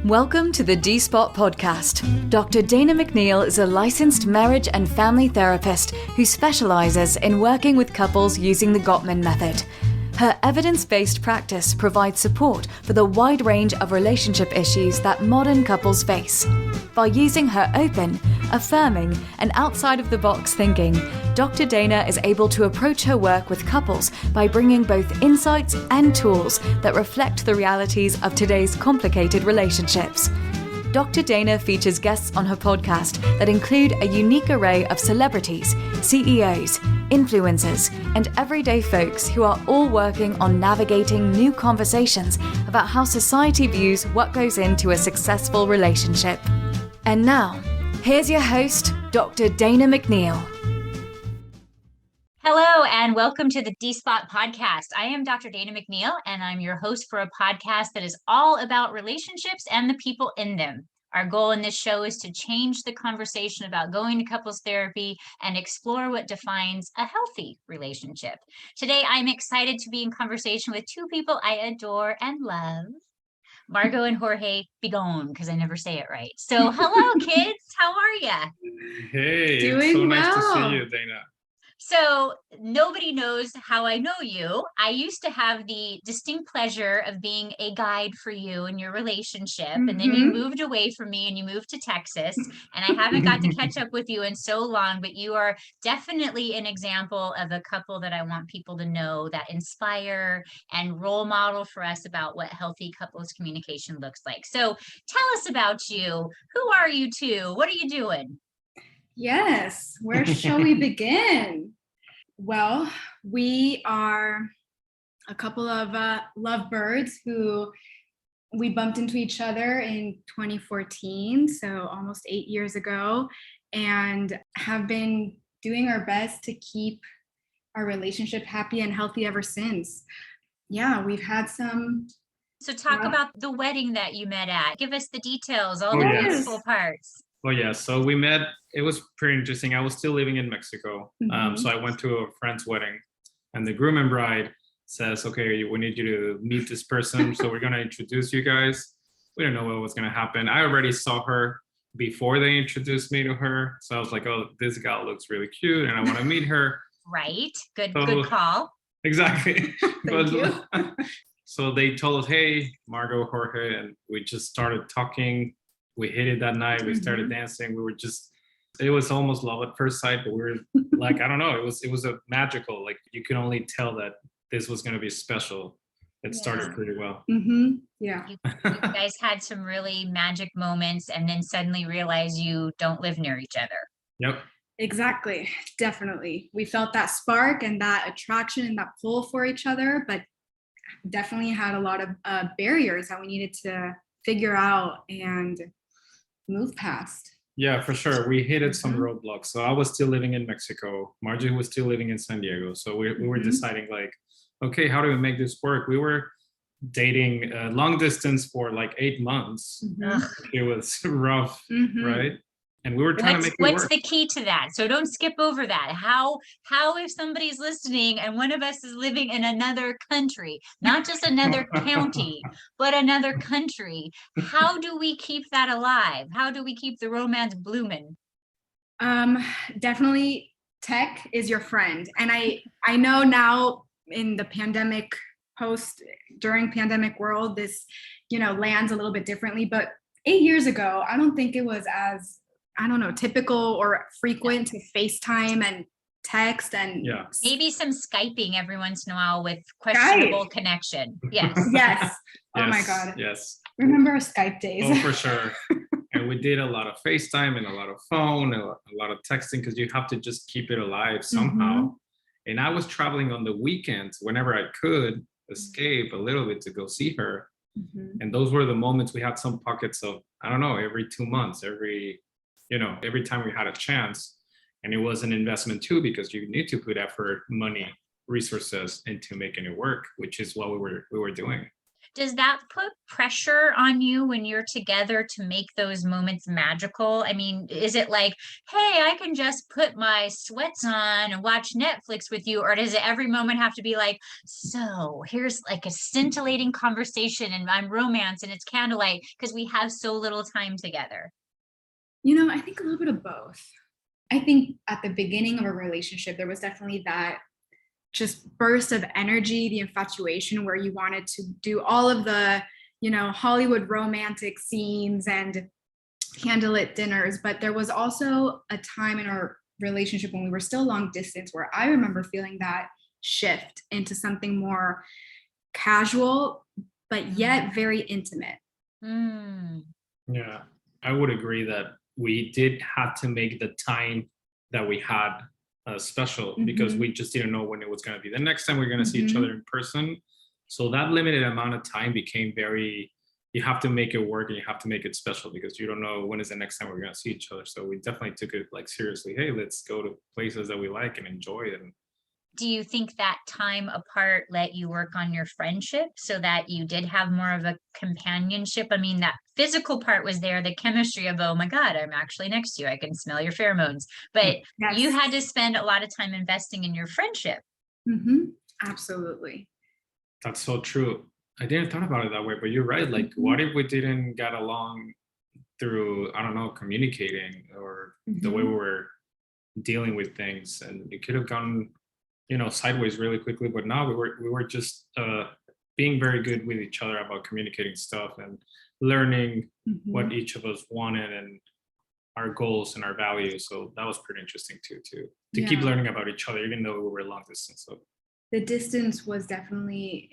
Welcome to the D-Spot podcast. Dr. Dana McNeil is a licensed marriage and family therapist who specializes in working with couples using the Gottman method. Her evidence-based practice provides support for the wide range of relationship issues that modern couples face. By using her open, affirming, and outside-of-the-box thinking, Dr. Dana is able to approach her work with couples by bringing both insights and tools that reflect the realities of today's complicated relationships. Dr. Dana features guests on her podcast that include a unique array of celebrities, CEOs, influencers, and everyday folks who are all working on navigating new conversations about how society views what goes into a successful relationship. And now, here's your host, Dr. Dana McNeil. Hello, and welcome to the D-Spot podcast. I am Dr. Dana McNeil, and I'm your host for a podcast that is all about relationships and the people in them. Our goal in this show is to change the conversation about going to couples therapy and explore what defines a healthy relationship. Today, I'm excited to be in conversation with two people I adore and love. Margot and Jorge Bigon, because I never say it right. So hello, kids. How are ya? Hey, Doing so well. nice to see you, Dana. So nobody knows how I know you. I used to have the distinct pleasure of being a guide for you in your relationship. And then you moved away from me and you moved to Texas. And I haven't got to catch up with you in so long, but you are definitely an example of a couple that I want people to know that inspire and role model for us about what healthy couples communication looks like. So tell us about you. Who are you two? What are you doing? Yes, where shall we begin? Well, we are a couple of lovebirds who we bumped into each other in 2014, so almost 8 years ago, and have been doing our best to keep our relationship happy and healthy ever since. Yeah, we've had some... So talk about the wedding that you met at. Give us the details, all the yes. beautiful parts. Well, yeah, so we met, it was pretty interesting. I was still living in Mexico. So I went to a friend's wedding and the groom and bride says, okay, we need you to meet this person. So we're going to introduce you guys. We don't know what was going to happen. I already saw her before they introduced me to her. So I was like, oh, this gal looks really cute and I want to meet her. Right. Good call. Exactly. Thank you. So they told us, hey, Margot, Jorge, and we just started talking. We hit it that night. We started dancing. We were just, it was almost love at first sight, but we were like, I don't know. It was a magical, like you could only tell that this was going to be special. It started pretty well. Yeah. You guys had some really magic moments and then suddenly realize you don't live near each other. Yep. Exactly. Definitely. We felt that spark and that attraction and that pull for each other, but definitely had a lot of barriers that we needed to figure out and move past. Yeah, for sure. We hit some roadblocks. So I was still living in Mexico. Margie was still living in San Diego. So we were deciding like, okay, how do we make this work? We were dating long distance for like 8 months. It was rough, right? And we were trying to make it work. What's the key to that? So don't skip over that. How if somebody's listening and one of us is living in another country, not just another county, but another country, how do we keep that alive? How do we keep the romance blooming? Definitely tech is your friend. And I know now in the pandemic, during pandemic world, this, lands a little bit differently, but 8 years ago, I don't think it was as typical or frequent to FaceTime and text and maybe some Skyping every once in a while with questionable connection. Yes. Yes. Oh my God. Yes. Remember Skype days. Oh, for sure. And we did a lot of FaceTime and a lot of phone and a lot of texting because you have to just keep it alive somehow. And I was traveling on the weekends whenever I could escape a little bit to go see her. And those were the moments we had some pockets of, I don't know, every 2 months, every time we had a chance. And it was an investment too, because you need to put effort, money, resources into making it work, which is what we were doing. Does that put pressure on you when you're together to make those moments magical? I mean, is it like, hey, I can just put my sweats on and watch Netflix with you? Or does it every moment have to be like, so here's like a scintillating conversation and I'm romance and it's candlelight because we have so little time together? I think a little bit of both. I think at the beginning of a relationship, there was definitely that just burst of energy, the infatuation where you wanted to do all of the, Hollywood romantic scenes and candlelit dinners. But there was also a time in our relationship when we were still long distance where I remember feeling that shift into something more casual, but yet very intimate. Yeah, I would agree that we did have to make the time that we had special because we just didn't know when it was going to be the next time we're going to see each other in person. So that limited amount of time became you have to make it work and you have to make it special because you don't know when is the next time we're going to see each other. So we definitely took it like seriously. Hey, let's go to places that we like and enjoy it. Do you think that time apart let you work on your friendship so that you did have more of a companionship? I mean, that physical part was there, the chemistry of, oh my God, I'm actually next to you. I can smell your pheromones. But Yes. You had to spend a lot of time investing in your friendship. Absolutely. That's so true. I didn't thought about it that way, but you're right. Like, what if we didn't get along through, I don't know, communicating or the way we were dealing with things? And it could have gone sideways really quickly, but now we were just being very good with each other about communicating stuff and learning what each of us wanted and our goals and our values. So that was pretty interesting too, to keep learning about each other, even though we were long distance. So the distance was definitely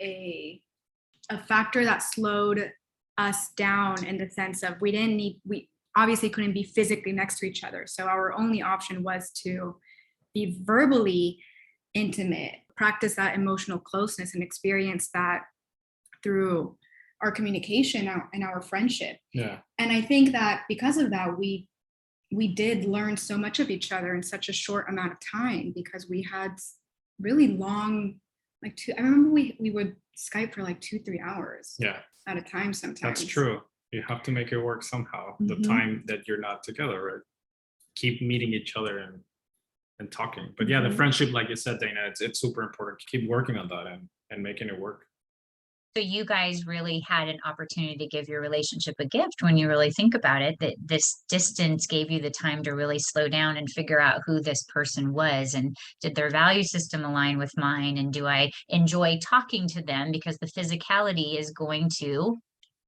a factor that slowed us down in the sense of we obviously couldn't be physically next to each other. So our only option was to be verbally intimate, practice that emotional closeness and experience that through our communication and our friendship. Yeah. And I think that because of that, we did learn so much of each other in such a short amount of time because we had really long, I remember we would Skype for 2-3 hours at a time sometimes. That's true. You have to make it work somehow. The time that you're not together, right? Keep meeting each other and talking. But yeah, the friendship, like you said, Dana, it's super important to keep working on that and making it work. So you guys really had an opportunity to give your relationship a gift when you really think about it, that this distance gave you the time to really slow down and figure out who this person was. And did their value system align with mine? And do I enjoy talking to them? Because the physicality is going to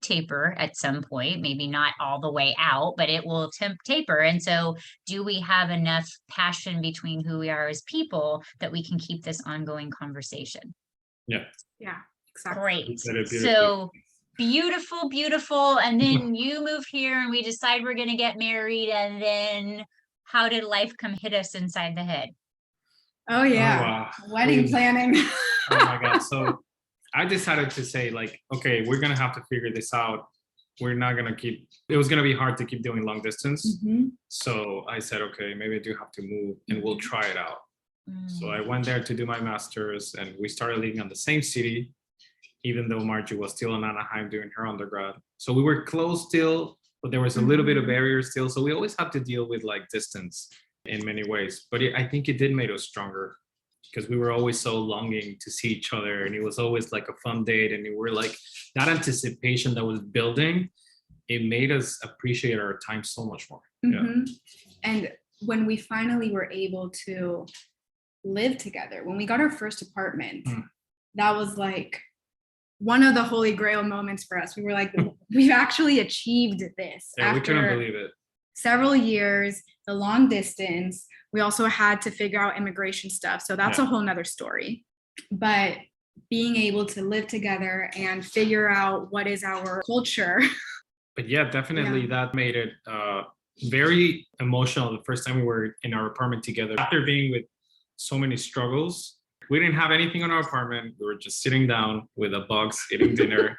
taper at some point, maybe not all the way out, but it will taper. And so do we have enough passion between who we are as people that we can keep this ongoing conversation? Yeah. Exactly. Great. So beautiful. And then you move here and we decide we're going to get married. And then how did life come hit us inside the head? Oh yeah. Wow. Wedding planning. Oh my God. So I decided to say okay, we're going to have to figure this out. We're not going to it was going to be hard to keep doing long distance. So I said, okay, maybe I do have to move and we'll try it out. So I went there to do my master's and we started living in the same city, even though Margie was still in Anaheim doing her undergrad. So we were close still, but there was a little bit of barrier still. So we always have to deal with distance in many ways. But I think it did make us stronger because we were always so longing to see each other. And it was always a fun date. And we were that anticipation that was building, it made us appreciate our time so much more. And when we finally were able to live together, when we got our first apartment, that was one of the holy grail moments for us. We were we've actually achieved this. Yeah, we couldn't believe it. Several years, the long distance. We also had to figure out immigration stuff. So that's a whole nother story. But being able to live together and figure out what is our culture. But yeah, definitely that made it very emotional the first time we were in our apartment together. After being with so many struggles, we didn't have anything on our apartment. We were just sitting down with a box, eating dinner.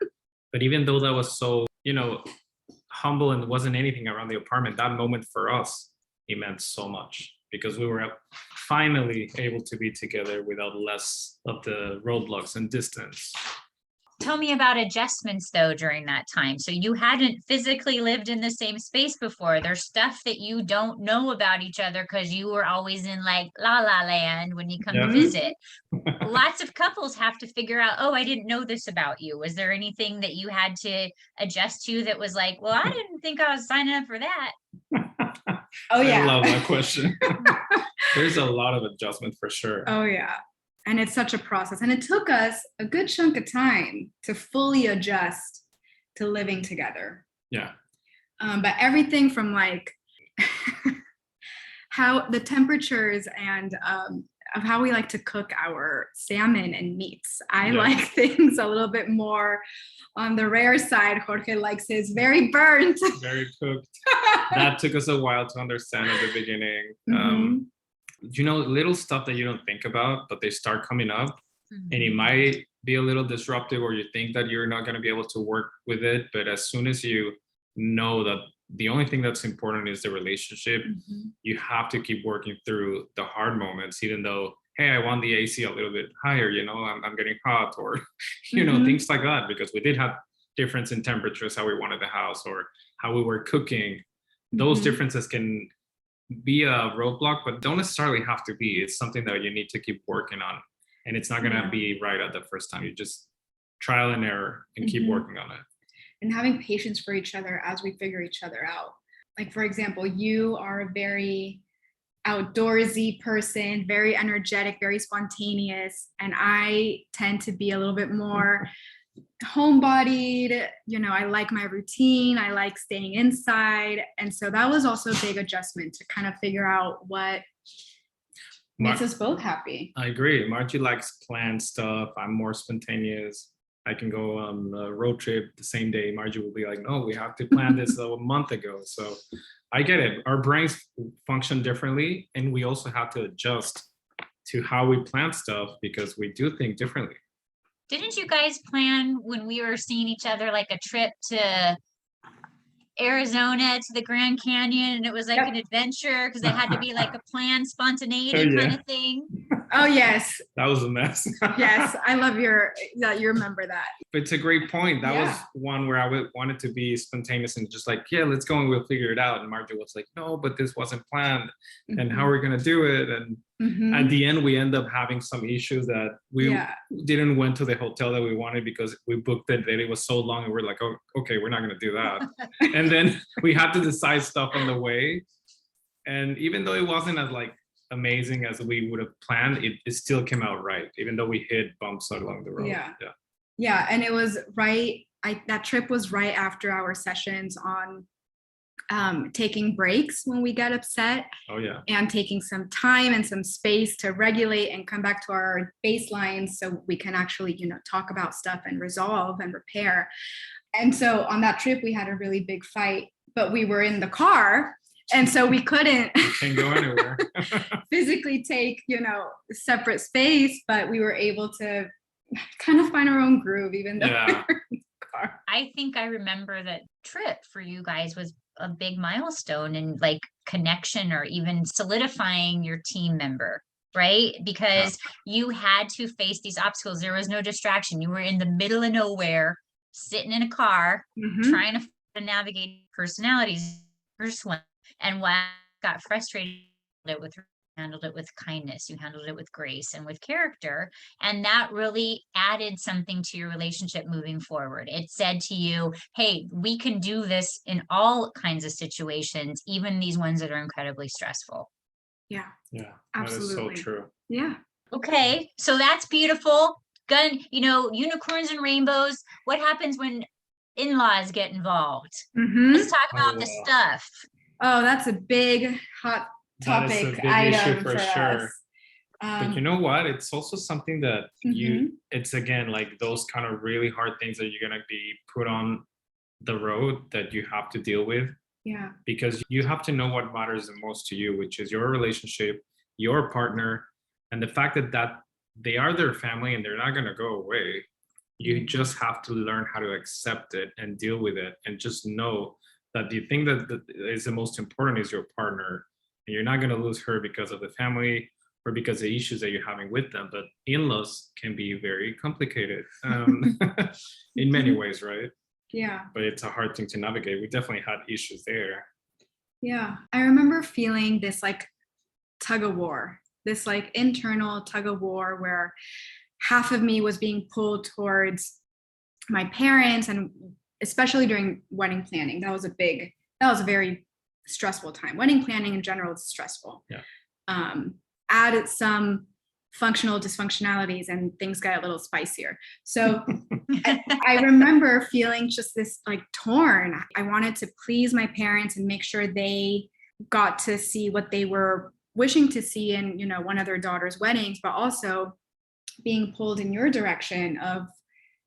But even though that was so, humble and wasn't anything around the apartment, that moment for us, it meant so much because we were finally able to be together without less of the roadblocks and distance. Tell me about adjustments though during that time. So you hadn't physically lived in the same space before. There's stuff that you don't know about each other because you were always in like la la land when you come to visit. Lots of couples have to figure out, oh, I didn't know this about you. Was there anything that you had to adjust to that was like, well, I didn't think I was signing up for that? Oh yeah. I love that question. There's a lot of adjustment for sure. Oh yeah. And it's such a process. And it took us a good chunk of time to fully adjust to living together. Yeah. But everything from like how the temperatures and of how we like to cook our salmon and meats. I like things a little bit more on the rare side. Jorge likes his very burnt. Very cooked. That took us a while to understand at the beginning. You know, little stuff that you don't think about, but they start coming up, and it might be a little disruptive, or you think that you're not going to be able to work with it. But as soon as you know that the only thing that's important is the relationship, you have to keep working through the hard moments, even though, hey, I want the AC a little bit higher, you know, I'm getting hot, or, you know, things like that, because we did have difference in temperatures, how we wanted the house, or how we were cooking. Those differences can be a roadblock, but don't necessarily have to be. It's something that you need to keep working on, and it's not going to be right at the first time. You just trial and error and keep working on it, and having patience for each other as we figure each other out. Like, for example, you are a very outdoorsy person, very energetic, very spontaneous, and I tend to be a little bit more homebodied. You know, I like my routine, I like staying inside, and so that was also a big adjustment to kind of figure out what makes us both happy. I agree. Margie likes planned stuff. I'm more spontaneous. I can go on a road trip the same day. Margie will be like, no, we have to plan this a month ago. So I get it. Our brains function differently, and we also have to adjust to how we plan stuff because we do think differently. Didn't you guys plan when we were seeing each other like a trip to Arizona to the Grand Canyon, and it was like an adventure because it had to be like a planned spontaneity kind of thing? Oh yes, that was a mess. Yes, I love that you remember that. It's a great point. That was one where I wanted to be spontaneous and just like, yeah, let's go and we'll figure it out. And Margie was like, no, but this wasn't planned, and how are we gonna do it? And at the end, we end up having some issues that we didn't went to the hotel that we wanted because we booked it, that it was so long, and we're like, oh, okay, we're not gonna do that. And then we had to decide stuff on the way. And even though it wasn't as like amazing as we would have planned, it still came out right, even though we hit bumps along the road. Yeah, and it was right. That trip was right after our sessions on taking breaks when we get upset. And taking some time and some space to regulate and come back to our baseline so we can actually, you know, talk about stuff and resolve and repair. And so on that trip, we had a really big fight, but we were in the car. And so we couldn't go anywhere. Physically take, you know, separate space, but we were able to kind of find our own groove, even though we were in the car. I think I remember that trip for you guys was a big milestone in like connection or even solidifying your team member, right? Because you had to face these obstacles. There was no distraction. You were in the middle of nowhere, sitting in a car, trying to navigate personalities. First one. And when I got frustrated, handled it with kindness, you handled it with grace and with character. And that really added something to your relationship moving forward. It said to you, hey, we can do this in all kinds of situations, even these ones that are incredibly stressful. Yeah, absolutely. That is so true. Yeah. Okay, so that's beautiful. Unicorns and rainbows. What happens when in-laws get involved? Let's talk about the stuff. Oh, that's a big hot topic. That is a big item issue for sure. But you know what? It's also something that it's again, like those kind of really hard things that you're going to be put on the road that you have to deal with. Yeah. Because you have to know what matters the most to you, which is your relationship, your partner, and the fact that they are their family and they're not going to go away. You just have to learn how to accept it and deal with it, and just know that the thing that is the most important is your partner, and you're not going to lose her because of the family or because of issues that you're having with them. But in-laws can be very complicated in many ways, right? Yeah. But it's a hard thing to navigate. We definitely had issues there. Yeah. I remember feeling this like tug of war, this like internal tug of war where half of me was being pulled towards my parents, and especially during wedding planning. That was a very stressful time. Wedding planning in general is stressful. Yeah. Added some functional dysfunctionalities and things got a little spicier. So I remember feeling just this like torn. I wanted to please my parents and make sure they got to see what they were wishing to see in, you know, one of their daughter's weddings, but also being pulled in your direction of,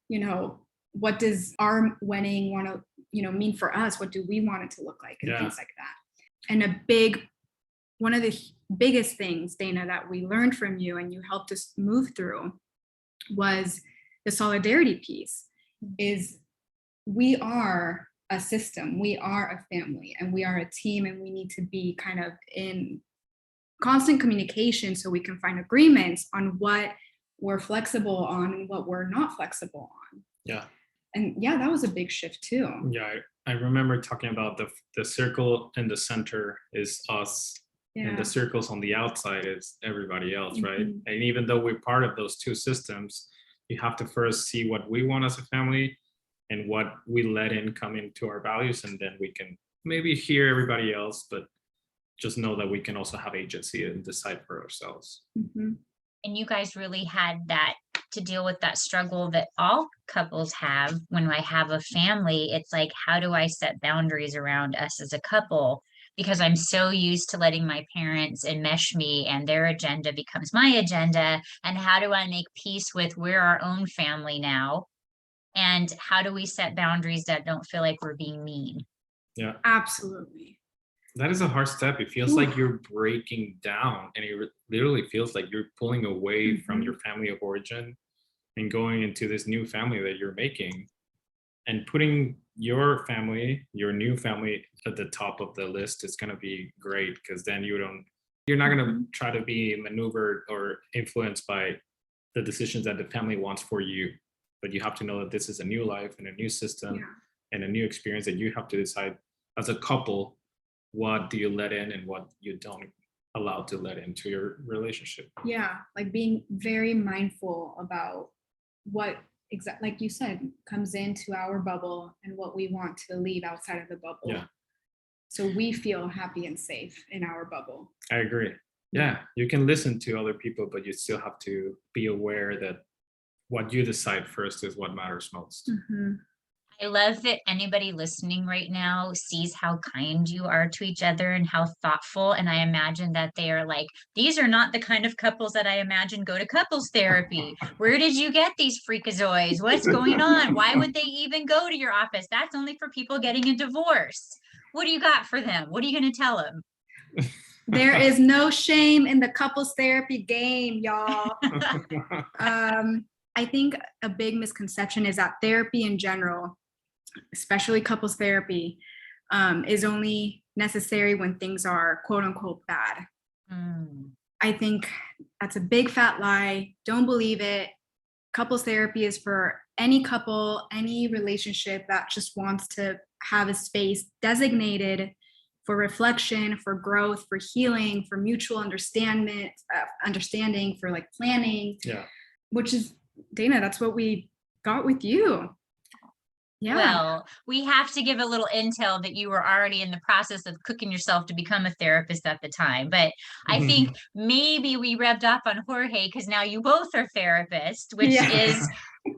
you know, what does our wedding want to, you know, mean for us? What do we want it to look like, and things like that. And one of the biggest things, Dana, that we learned from you and you helped us move through was the solidarity piece. Is we are a system, we are a family, and we are a team, and we need to be kind of in constant communication so we can find agreements on what we're flexible on and what we're not flexible on. Yeah. And yeah, that was a big shift too. Yeah, I remember talking about the circle in the center is us, and the circles on the outside is everybody else, right? And even though we're part of those two systems, you have to first see what we want as a family and what we let in come into our values, and then we can maybe hear everybody else, but just know that we can also have agency and decide for ourselves. And you guys really had that to deal with that struggle that all couples have when I have a family. It's like, how do I set boundaries around us as a couple? Because I'm so used to letting my parents enmesh me, and their agenda becomes my agenda. And how do I make peace with, we're our own family now? And how do we set boundaries that don't feel like we're being mean? Yeah, absolutely. That is a hard step. It feels like you're breaking down, and it literally feels like you're pulling away from your family of origin and going into this new family that you're making, and putting your family, your new family, at the top of the list is going to be great, because then you're not going to try to be maneuvered or influenced by the decisions that the family wants for you. But you have to know that this is a new life and a new system and a new experience that you have to decide as a couple, what do you let in and what you don't allow to let into your relationship. Yeah, like being very mindful about what exactly, like you said, comes into our bubble and what we want to leave outside of the bubble. Yeah. So we feel happy and safe in our bubble. I agree. Yeah, you can listen to other people, but you still have to be aware that what you decide first is what matters most. I love that anybody listening right now sees how kind you are to each other and how thoughtful. And I imagine that they are like, these are not the kind of couples that I imagine go to couples therapy. Where did you get these freakazoids? What's going on? Why would they even go to your office? That's only for people getting a divorce. What do you got for them? What are you going to tell them? There is no shame in the couples therapy game, y'all. I think a big misconception is that therapy in general, especially couples therapy, is only necessary when things are quote unquote bad. I think that's a big fat lie. Don't believe it. Couples therapy is for any couple, any relationship that just wants to have a space designated for reflection, for growth, for healing, for mutual understanding, for like planning. Yeah. Which is, Dana, that's what we got with you. Yeah. Well, we have to give a little intel that you were already in the process of cooking yourself to become a therapist at the time. But I think maybe we rubbed off on Jorge because now you both are therapists, which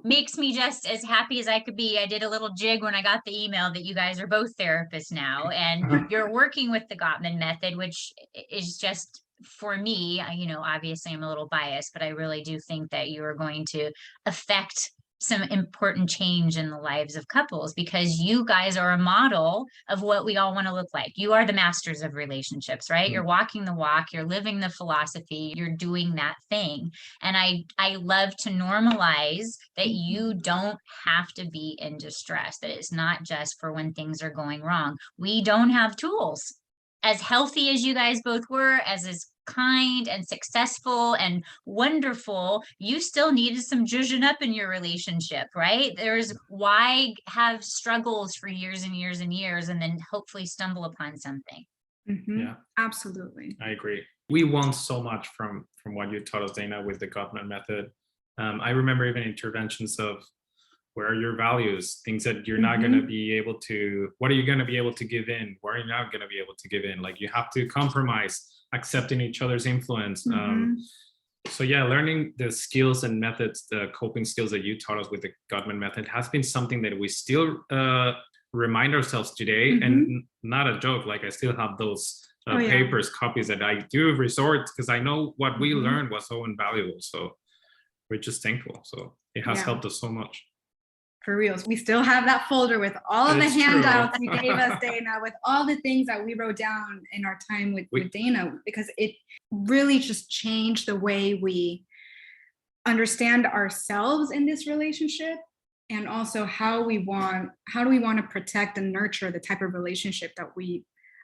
makes me just as happy as I could be. I did a little jig when I got the email that you guys are both therapists now, and you're working with the Gottman method, which is just, for me, you know, obviously I'm a little biased, but I really do think that you are going to affect some important change in the lives of couples, because you guys are a model of what we all want to look like. You are the masters of relationships, right? You're walking the walk, you're living the philosophy, you're doing that thing. And I love to normalize that you don't have to be in distress, that it's not just for when things are going wrong. We don't have tools. As healthy as you guys both were, as kind and successful and wonderful, you still needed some zhuzhing up in your relationship, right? There's why have struggles for years and years and years and then hopefully stumble upon something. Yeah, Absolutely. I agree. We want so much from what you taught us, Dana, with the Gottman method. I remember even interventions of where are your values, things that you're not going to be able to, what are you going to be able to give in? Where are you not going to be able to give in? Like you have to compromise, accepting each other's influence. So yeah, learning the skills and methods, the coping skills that you taught us with the Gottman method has been something that we still remind ourselves today, and not a joke. Like I still have those papers, copies that I do resort because I know what we learned was so invaluable. So we're just thankful. So it has helped us so much. For reals. We still have that folder with all of the It's handouts true. you gave us, Dana, with all the things that we wrote down in our time with Dana, because it really just changed the way we understand ourselves in this relationship, and also how do we want to protect and nurture the type of relationship that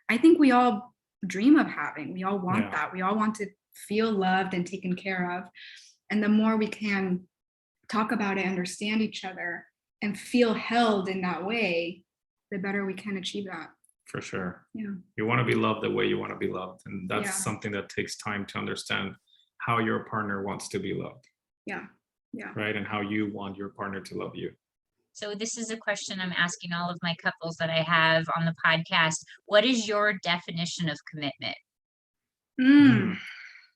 I think we all dream of having. We all want that. We all want to feel loved and taken care of. And the more we can talk about it, understand each other, and feel held in that way, the better we can achieve that. For sure. Yeah. You want to be loved the way you want to be loved. And that's something that takes time to understand how your partner wants to be loved. Yeah. Yeah. Right. And how you want your partner to love you. So this is a question I'm asking all of my couples that I have on the podcast. What is your definition of commitment?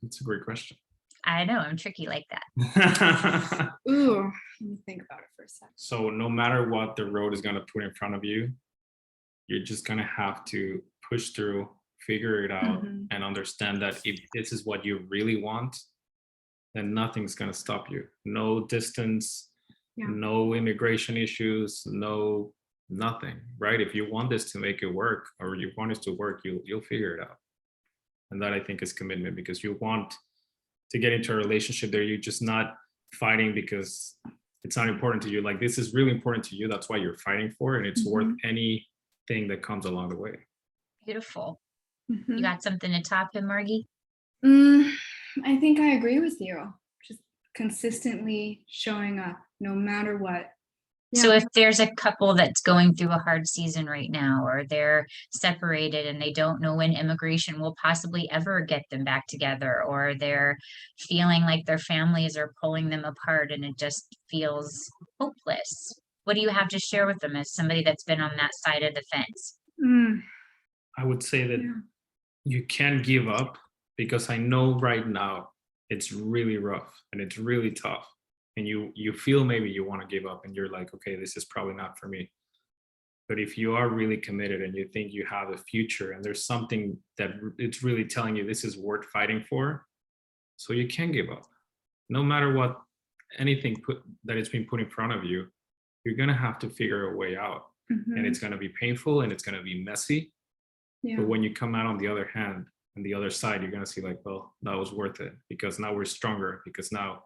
That's a great question. I know, I'm tricky like that. Ooh, let me think about it for a second. So no matter what the road is going to put in front of you, you're just going to have to push through, figure it out, and understand that if this is what you really want, then nothing's going to stop you. No distance, no immigration issues, nothing, right? If you want this to make it work, or you want it to work, you'll figure it out. And that, I think, is commitment, because you want to get into a relationship there. You're just not fighting because it's not important to you. Like, this is really important to you. That's why you're fighting for it. And it's worth anything that comes along the way. Beautiful. You got something to top him, Margie? I think I agree with you. Just consistently showing up no matter what. So if there's a couple that's going through a hard season right now, or they're separated and they don't know when immigration will possibly ever get them back together, or they're feeling like their families are pulling them apart and it just feels hopeless, what do you have to share with them as somebody that's been on that side of the fence? I would say that you can't give up, because I know right now it's really rough and it's really tough. And you feel maybe you want to give up and you're like, okay, this is probably not for me. But if you are really committed and you think you have a future and there's something that it's really telling you this is worth fighting for, so you can give up. No matter what, anything that it's been put in front of you, you're going to have to figure a way out. And it's going to be painful and it's going to be messy. But when you come out on the other hand, on the other side, you're going to see like, well, that was worth it, because now we're stronger, because now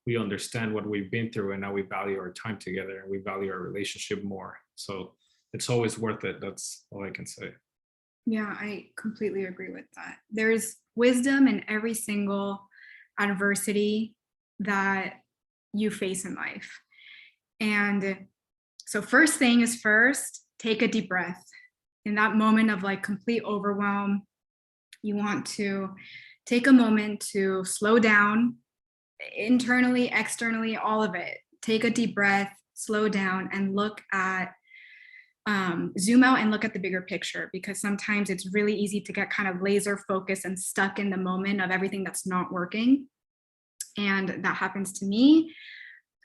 we understand what we've been through, and now we value our time together and we value our relationship more. So it's always worth it. That's all I can say. Yeah, I completely agree with that. There's wisdom in every single adversity that you face in life. And so first thing is first, take a deep breath. In that moment of like complete overwhelm, you want to take a moment to slow down, internally, externally, all of it. Take a deep breath, slow down, and look at, zoom out and look at the bigger picture, because sometimes it's really easy to get kind of laser focused and stuck in the moment of everything that's not working. And that happens to me.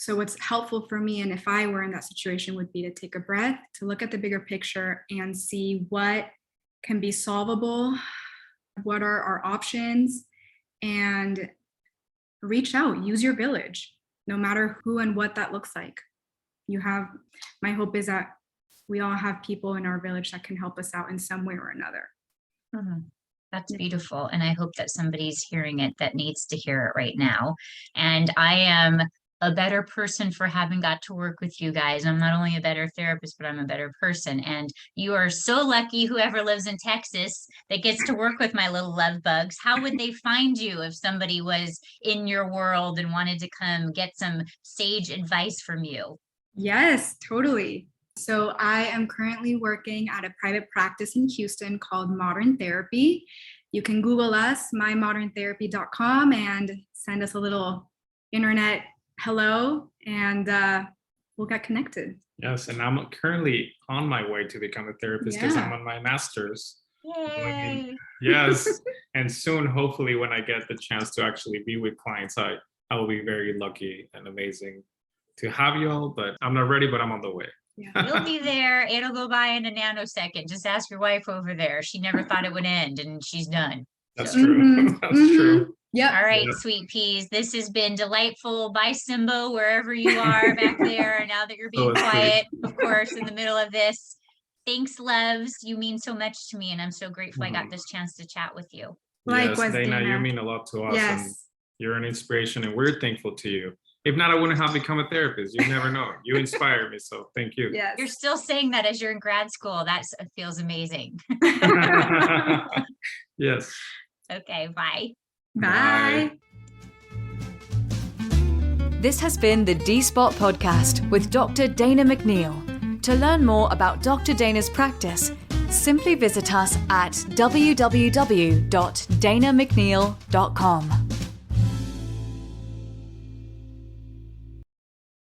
So what's helpful for me, and if I were in that situation, would be to take a breath, to look at the bigger picture and see what can be solvable, what are our options, and reach out, use your village, no matter who and what that looks like. My hope is that we all have people in our village that can help us out in some way or another. That's beautiful. And I hope that somebody's hearing it that needs to hear it right now. And I am a better person for having got to work with you guys. I'm not only a better therapist, but I'm a better person. And you are so lucky, whoever lives in Texas that gets to work with my little love bugs. How would they find you if somebody was in your world and wanted to come get some sage advice from you? Yes, totally. So I am currently working at a private practice in Houston called Modern Therapy. You can Google us, mymodern.therapy.com, and send us a little internet hello, and we'll get connected. Yes, and I'm currently on my way to become a therapist because I'm on my master's. Yay! Yes, and soon, hopefully, when I get the chance to actually be with clients, I will be very lucky and amazing to have you all, but I'm not ready, but I'm on the way. Yeah. You'll be there. It'll go by in a nanosecond. Just ask your wife over there. She never thought it would end, and she's done. That's So. true. That's true. Yeah. All right, Yeah. sweet peas. This has been delightful. Bye, Simbo, wherever you are back there. Now that you're being quiet, of course, in the middle of this. Thanks, loves. You mean so much to me, and I'm so grateful I got this chance to chat with you. Likewise, yes, Dana, Dana. you mean a lot to us. Yes. And you're an inspiration, and we're thankful to you. If not, I wouldn't have become a therapist. You never know. You inspire me, so thank you. Yes. You're still saying that as you're in grad school. That feels amazing. Yes. Okay, bye. Bye. This has been the D-Spot Podcast with Dr. Dana McNeil. To learn more about Dr. Dana's practice, simply visit us at www.danamcneil.com.